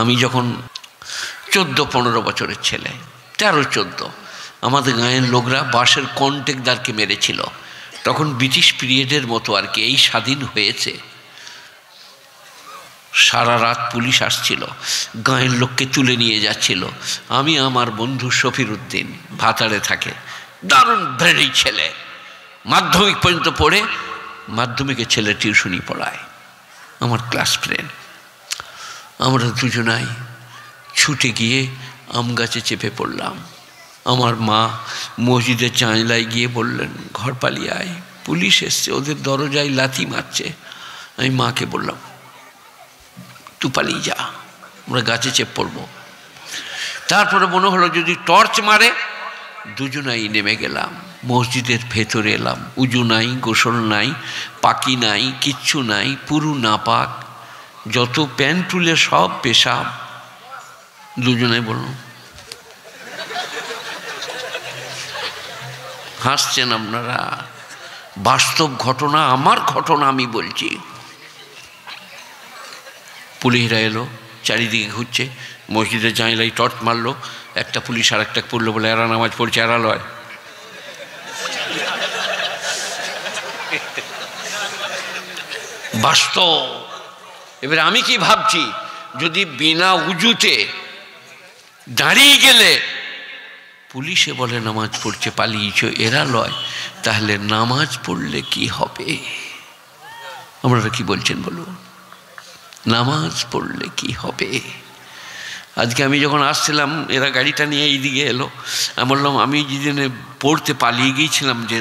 আমি যখন 14-15 বছরের ছেলে, 13-14, আমাদের গাঁয়ের লোকরা বাঁশের কন্ট্রাক্টরকে মেরেছিল। তখন ব্রিটিশ পিরিয়ডের মতো আর কি, এই স্বাধীন হয়েছে। সারা রাত পুলিশ আসছিল, গাঁয়ের লোককে তুলে নিয়ে যাচ্ছিল। আমি আমার বন্ধু শফির উদ্দিন, ভাতারে থাকে, দারুণ ব্রেনি ছেলে, মাধ্যমিক পর্যন্ত পড়ে, মাধ্যমিকের ছেলে টিউশনি পড়ায়, আমার ক্লাস ফ্রেন্ড। আমরা দুজনাই ছুটে গিয়ে আম গাছে চেপে পড়লাম। আমার মা মসজিদের জানলায় গিয়ে বললেন, ঘর পালিয়ে আয়, পুলিশ এসছে, ওদের দরজায় লাথি মারছে। আমি মাকে বললাম, তুই পালিয়ে যা, আমরা গাছে চেপে পড়বো। তারপরে মনে হলো যদি টর্চ মারে, দুজনাই নেমে গেলাম, মসজিদের ভেতরে এলাম। উজু নাই, গোসল নাই, পাকি নাই, কিচ্ছু নাই, পুরু নাপাক, যত প্যান্ট তুলে সব পেশাব। দুজনাই বললাম, হাসছেন আপনারা, বাস্তব ঘটনা, আমার ঘটনা আমি বলছি। পুলিশরা এলো, চারিদিকে ঘুরছে, মসজিদের জানলায় টর্চ মারলো। একটা পুলিশ আর একটা পড়লো, বলে এরা নামাজ পড়ছে, এরা লয়। বাস্তব। এবার আমি কি ভাবছি, যদি বিনা উজুতে দাঁড়িয়ে গেলে পুলিশে বলে নামাজ পড়ছে, পালিয়েছ, এরা লয়, তাহলে নামাজ পড়লে কি হবে? আপনারা কি বলছেন বলুন, নামাজ পড়লে কি হবে? আজকে আমি যখন আসছিলাম, এরা গাড়িটা নিয়ে এইদিকে এলো, আমি বললাম, আমি যেদিনে পড়তে পালিয়ে গিয়েছিলাম, যে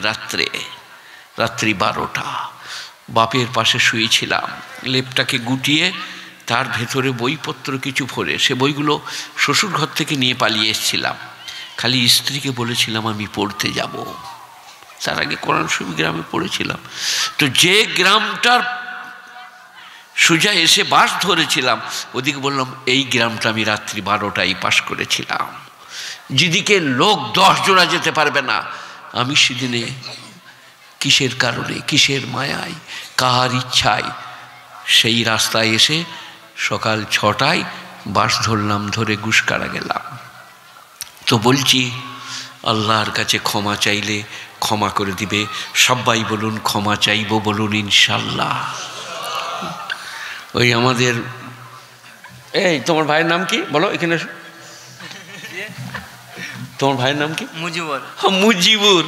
রাত্রি 12টা, বাপের পাশে শুয়েছিলাম, লেপটাকে গুটিয়ে তার ভেতরে বইপত্র কিছু ভরে, সে বইগুলো শ্বশুর ঘর থেকে নিয়ে পালিয়ে এসেছিলাম। খালি স্ত্রীকে বলেছিলাম আমি পড়তে যাব। তার আগে কোরআন শরীফ গ্রামে পড়েছিলাম। তো যে গ্রামটার সোজা এসে বাস ধরেছিলাম, ওদিকে বললাম, এই গ্রামটা আমি রাত্রি 12টায় পাস করেছিলাম, যেদিকে লোক 10 জোড়া যেতে পারবে না। আমি সেদিনে কিসের কারণে, কিসের মায়ায়, কার ইচ্ছায় সেই রাস্তায় এসে সকাল 6টায় বাস ধরলাম, ধরে গুসকারা গেলাম। তো বলছি, আল্লাহর কাছে ক্ষমা চাইলে ক্ষমা করে দিবে। সবাই বলুন, ক্ষমা চাইব বলুন ইনশাল্লাহ। ওই আমাদের, এই তোমার ভাইয়ের নাম কি বলো, এখানে তোমার ভাইয়ের নাম কি? মুজিবুর। মুজিবুর,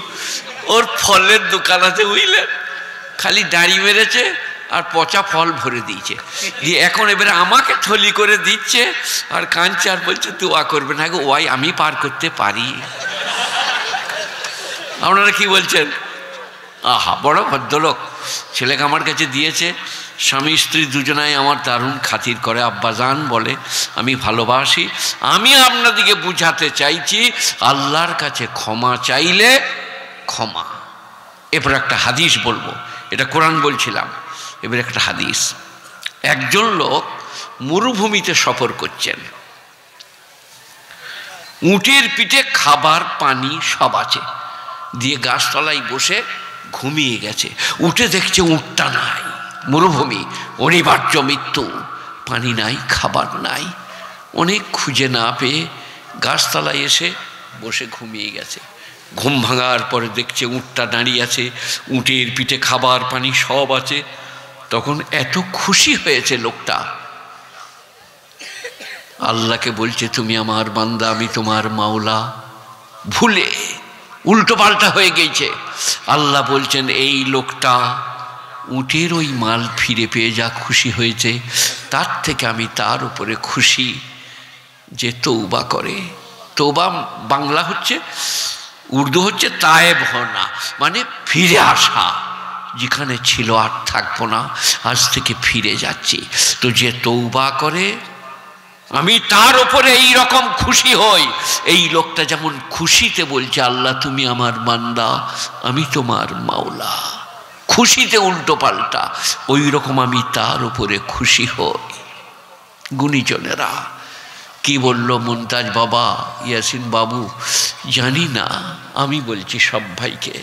ওর ফলের দোকান আছে বুঝলেন, খালি দাড়ি মেরেছে আর পচা ফল ভরে দিয়েছে, দিয়ে এখন এবারে আমাকে থলি করে দিচ্ছে আর কাঁদছে আর বলছে দোয়া করবে না গো, ওয়াই আমি পার করতে পারি। আপনারা কি বলছেন? আহা, বড় ভদ্রলোক, ছেলেকে আমার কাছে দিয়েছে। স্বামী স্ত্রী দুজনাই আমার দারুণ খাতির করে, আব্বাজান বলে, আমি ভালোবাসি। আমি আপনাদিকে বুঝাতে চাইছি, আল্লাহর কাছে ক্ষমা চাইলে ক্ষমা। এরপর একটা হাদিস বলবো, এটা কোরআন বলছিলাম, এবার একটা হাদিস। একজন লোক মরুভূমিতে সফর করছেন, উটের পিঠে খাবার পানি সব আছে, দিয়ে গাছতলায় বসে ঘুমিয়ে গেছে। উঠে দেখছে উটটা নাই, মরুভূমি, অনিবার্য মৃত্যু, পানি নাই, খাবার নাই। অনেক খুঁজে না পেয়ে গাছতলায় এসে বসে ঘুমিয়ে গেছে। ঘুম ভাঙার পরে দেখছে উটটা দাঁড়িয়ে আছে, উটের পিঠে খাবার পানি সব আছে। তখন এত খুশি হয়েছে লোকটা, আল্লাহকে বলছে, তুমি আমার বান্দা, আমি তোমার মাওলা। ভুলে উল্টো পাল্টা হয়ে গেছে। আল্লাহ বলছেন, এই লোকটা উটের ওই মাল ফিরে পেয়ে যা খুশি হয়েছে, তার থেকে আমি তার উপরে খুশি যে তৌবা করে। তৌবা বাংলা হচ্ছে, উর্দু হচ্ছে তায়েব হনা, মানে ফিরে আসা। যেখানে ছিল আর থাকবো না, আজ থেকে ফিরে যাচ্ছি। তো যে তৌবা করে, আমি তার উপরে এই রকম খুশি হই। এই লোকটা যেমন খুশিতে বলছে, আল্লাহ তুমি আমার বান্দা, আমি তোমার মাওলা, খুশিতে উল্টো পাল্টা, ওই রকম আমি তার উপরে খুশি হই। গুণীজনেরা কি বলল মুমতাজ বাবা, ইয়াসিন বাবু জানি না, আমি বলছি সব ভাইকে,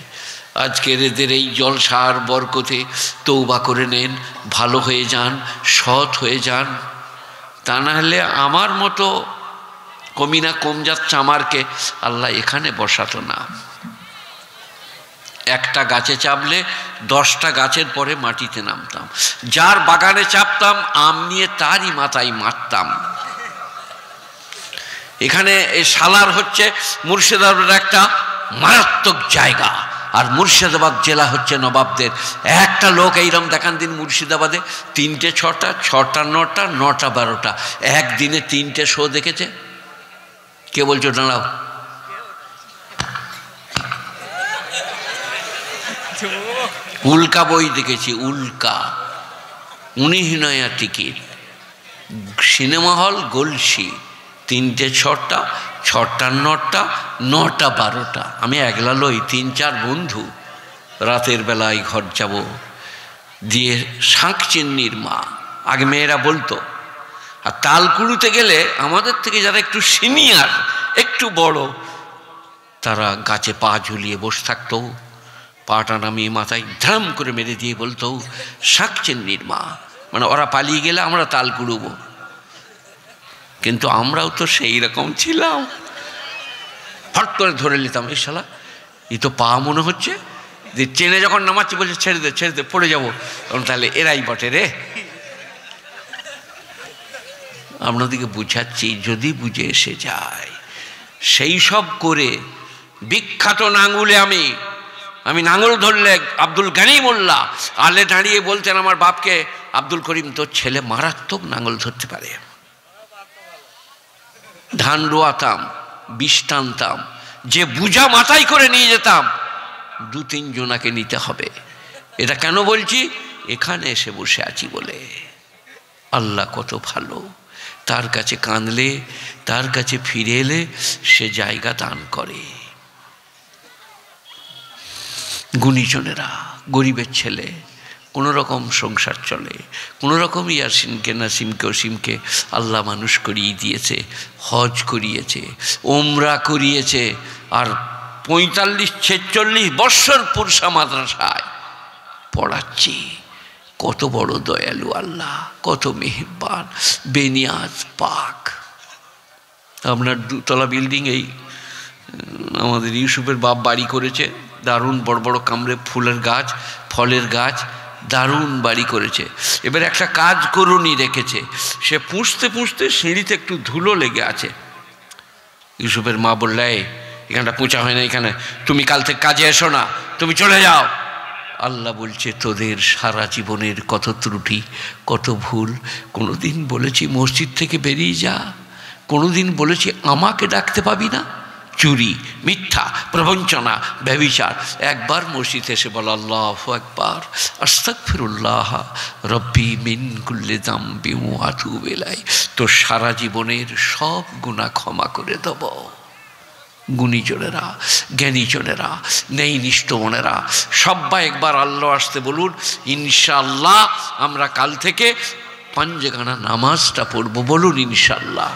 আজকের এদের এই জলসার বরকতে তৌবা করে নেন, ভালো হয়ে যান, সৎ হয়ে যান, তা না হলে আমার মতো কমিনা কমজাত চামারকে আল্লাহ এখানে বসাতো না। একটা গাছে চাপলে 10টা গাছের পরে মাটিতে নামতাম। যার বাগানে চাপতাম আম নিয়ে তারই মাথায় মারতাম। এখানে এই সালার হচ্ছে মুর্শিদাবাদের একটা মারাত্মক জায়গা, আর মুর্শিদাবাদ জেলা হচ্ছে নবাবদের। একটা লোক এইরকম দেখান দিন মুর্শিদাবাদে 3টে 6টা 6টা 9টা 9টা 12টা একদিনে 3টে শো দেখেছে? কে বলছো দাঁড়াও? উল্কা বই দেখেছি, উল্কা 19 নয়া টিকিট, সিনেমা হল গলসি, 3টে 6টা 6টা 9টা 9টা 12টা। আমি একলা লই, 3-4 বন্ধু রাতের বেলায় ঘর যাব দিয়ে শাঁখ চিন্নির মা, আগে মেয়েরা বলতো। আর তালকুড়ুতে গেলে আমাদের থেকে যারা একটু সিনিয়র, একটু বড়, তারা গাছে পা ঝুলিয়ে বসে থাকতো, পাটা নামিয়ে মাথায় ধাম করে মেরে দিয়ে বলতো শাঁখ চিন্নির মা, মানে ওরা পালিয়ে গেলে আমরা তাল কুড়ুবো। কিন্তু আমরাও তো সেই রকম ছিলাম, ফট করে ধরে নিতাম, এই শালা এই তো পা মনে হচ্ছে, যে ট্রেনে যখন নামাচ্ছি বলছে ছেড়ে দে ছেড়ে দে পড়ে যাবো, তখন তাহলে এরাই বটে রে। আপনাদেরকে বুঝাচ্ছি, যদি বুঝে এসে যায়। সেই সব করে বিখ্যাত নাঙ্গুলে আমি নাঙ্গল ধরলে আব্দুল গানি মোল্লা আলে দাঁড়িয়ে বলতেন আমার বাপকে, আব্দুল করিম তোর ছেলে মারাত্মক নাঙ্গল ধরতে পারে। ধান রোয়াতাম, বিষ টানতাম, যে বুঝা মাথায় করে নিয়ে যেতাম 2-3 জনাকে নিতে হবে। এটা কেন বলছি? এখানে এসে বসে আছি বলে। আল্লাহ কত ভালো, তার কাছে কাঁদলে, তার কাছে ফিরে এলে সে জায়গা দান করে। গুণীজনেরা, গরিবের ছেলে, কোনো রকম সংসার চলে, কোনো রকম ইয়াসিনকে নাসিমকে অসীমকে আল্লাহ মানুষ করিয়ে দিয়েছে, হজ করিয়েছে, ওমরা করিয়েছে, আর 45-46 বৎসর পুরসা মাদ্রাসায় পড়াচ্ছি। কত বড় দয়ালু আল্লাহ, কত মেহেরবান, বেনিয়াজ পাক। আপনার 2 তলা বিল্ডিং, এই আমাদের ইউসুফের বাপ বাড়ি করেছে, দারুণ বড় বড় কামড়ে ফুলের গাছ, ফলের গাছ, দারুণ বাড়ি করেছে। এবার একটা কাজ করুনি রেখেছে, সে পুষতে পুষতে সিঁড়িতে একটু ধুলো লেগে আছে। ইউসুফের মা বললে, এখানটা পুঁছা হয় না, এখানে তুমি কাল থেকে কাজে এসো না, তুমি চলে যাও। আল্লাহ বলছে তোদের সারা জীবনের কত ত্রুটি, কত ভুল। কোনোদিন বলেছি মসজিদ থেকে বেরিয়ে যা? কোনোদিন বলেছি আমাকে ডাকতে পাবি না? চুরি, মিথ্যা, প্রবঞ্চনা, ব্যভিচার। একবার মসজিদ এসে বল আল্লাহু আকবার, আস্তাগফিরুল্লাহ রব্বি মিন কুল্লি যামবি ওয়া আতুবু ইলাইহি, তো সারা জীবনের সব গুনাহ ক্ষমা করে দেব। গুণীজনেরা, জ্ঞানীজনেরা, নেই নিষ্ঠমনেরা, সবাই একবার আল্লাহ আসতে বলুন। ইনশাআল্লাহ আমরা কাল থেকে 5 গানা নামাজটা পড়ব, বলুন ইনশাআল্লাহ।